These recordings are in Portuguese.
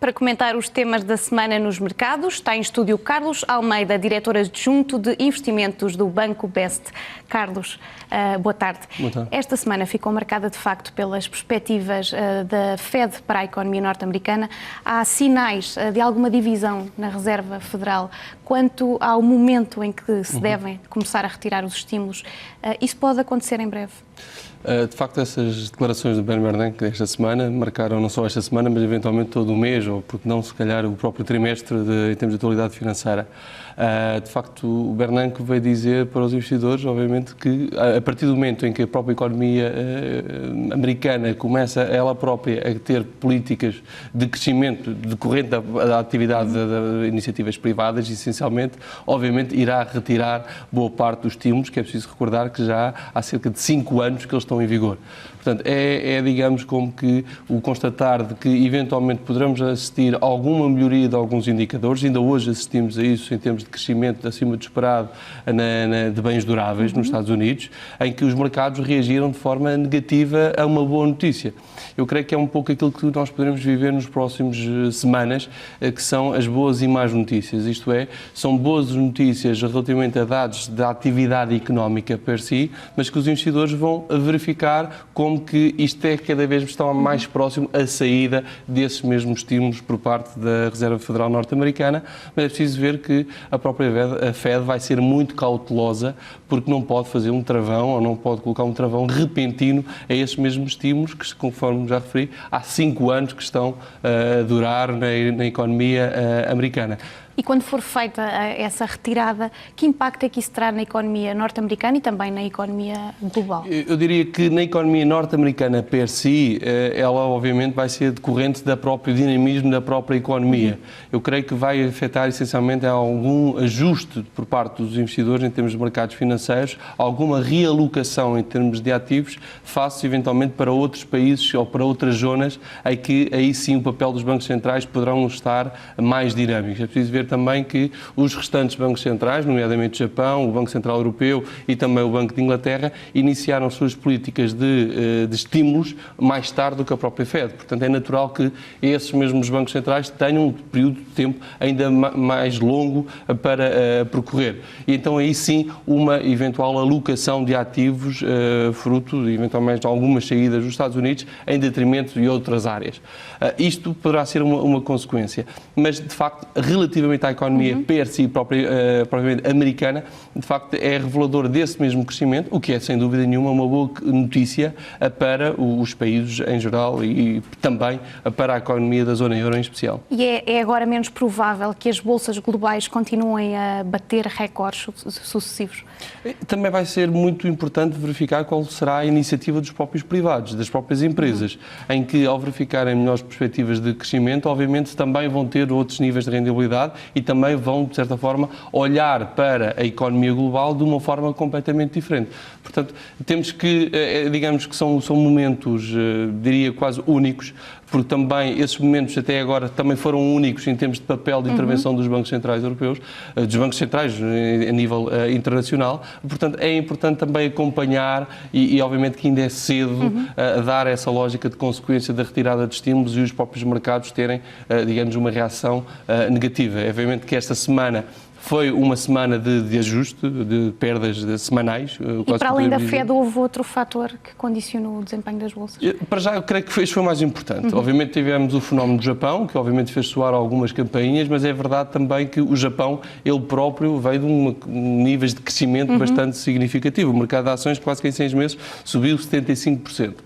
para comentar os temas da semana nos mercados. Está em estúdio Carlos Almeida, diretor adjunto de investimentos do Banco Best. Carlos, boa tarde. Boa tarde. Esta semana ficou marcada, de facto, pelas perspectivas da Fed para a economia norte-americana. Há sinais de alguma divisão na Reserva Federal quanto ao momento em que se devem começar a retirar os estímulos. Isso pode acontecer em breve? De facto, essas declarações do Ben Bernanke desta semana marcaram não só esta semana, mas eventualmente todo o mês, ou porque não, se calhar, o próprio trimestre em termos de atualidade financeira. De facto, o Bernanke veio dizer para os investidores, obviamente, que a partir do momento em que a própria economia americana começa ela própria a ter políticas de crescimento decorrente da atividade de iniciativas privadas, essencialmente, obviamente, irá retirar boa parte dos estímulos, que é preciso recordar que já há cerca de 5 anos que eles estão em vigor. Portanto, digamos, como que o constatar de que eventualmente poderemos assistir a alguma melhoria de alguns indicadores, ainda hoje assistimos a isso em termos de crescimento acima do esperado de bens duráveis nos Estados Unidos, em que os mercados reagiram de forma negativa a uma boa notícia. Eu creio que é um pouco aquilo que nós poderemos viver nos próximos semanas, que são as boas e más notícias. Isto é, são boas notícias relativamente a dados da atividade económica per si, mas que os investidores vão verificar como que isto cada vez está mais próximo à saída desses mesmos estímulos por parte da Reserva Federal norte-americana, mas é preciso ver que a própria Fed vai ser muito cautelosa, porque não pode fazer um travão ou não pode colocar um travão repentino a esses mesmos estímulos que, conforme já referi, há 5 anos que estão a durar na economia americana. E quando for feita essa retirada, que impacto é que isso terá na economia norte-americana e também na economia global? Eu diria que na economia norte-americana per si, ela obviamente vai ser decorrente do próprio dinamismo da própria economia. Eu creio que vai afetar essencialmente algum ajuste por parte dos investidores em termos de mercados financeiros, alguma realocação em termos de ativos, face eventualmente para outros países ou para outras zonas, em que aí sim o papel dos bancos centrais poderão estar mais dinâmicos. É preciso ver também que os restantes bancos centrais, nomeadamente o Japão, o Banco Central Europeu e também o Banco de Inglaterra, iniciaram suas políticas de estímulos mais tarde do que a própria Fed. Portanto, é natural que esses mesmos bancos centrais tenham um período de tempo ainda mais longo para percorrer. E então aí sim uma eventual alocação de ativos fruto de eventualmente algumas saídas dos Estados Unidos em detrimento de outras áreas. Isto poderá ser uma consequência, mas de facto, relativamente à economia per si, propriamente americana, de facto é revelador desse mesmo crescimento, o que é sem dúvida nenhuma uma boa notícia para os países em geral e também para a economia da zona euro em especial. E é agora menos provável que as bolsas globais continuem a bater recordes sucessivos? Também vai ser muito importante verificar qual será a iniciativa dos próprios privados, das próprias empresas, em que ao verificarem melhores perspectivas de crescimento, obviamente também vão ter outros níveis de rendibilidade e também vão, de certa forma, olhar para a economia global de uma forma completamente diferente. Portanto, temos que, digamos que são momentos, diria, quase únicos, porque também esses momentos até agora também foram únicos em termos de papel de intervenção dos bancos centrais europeus, dos bancos centrais a nível internacional. Portanto, é importante também acompanhar e obviamente que ainda é cedo a dar essa lógica de consequência da retirada de estímulos e os próprios mercados terem, digamos, uma reação negativa. É obviamente que esta semana foi uma semana de ajuste, de perdas semanais. E para além da Fed, houve outro fator que condicionou o desempenho das bolsas? Para já, eu creio que foi o mais importante. Obviamente tivemos o fenómeno do Japão, que obviamente fez soar algumas campainhas, mas é verdade também que o Japão, ele próprio, veio de níveis de crescimento bastante significativo. O mercado de ações, quase que em 6 meses, subiu 75%.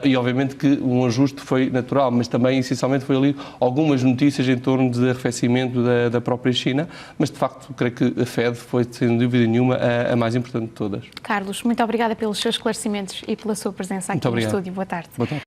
E obviamente que um ajuste foi natural, mas também, essencialmente, foi ali algumas notícias em torno de arrefecimento da própria China, mas de facto, creio que a Fed foi, sem dúvida nenhuma, a mais importante de todas. Carlos, muito obrigada pelos seus esclarecimentos e pela sua presença aqui no estúdio. Boa tarde. Boa tarde.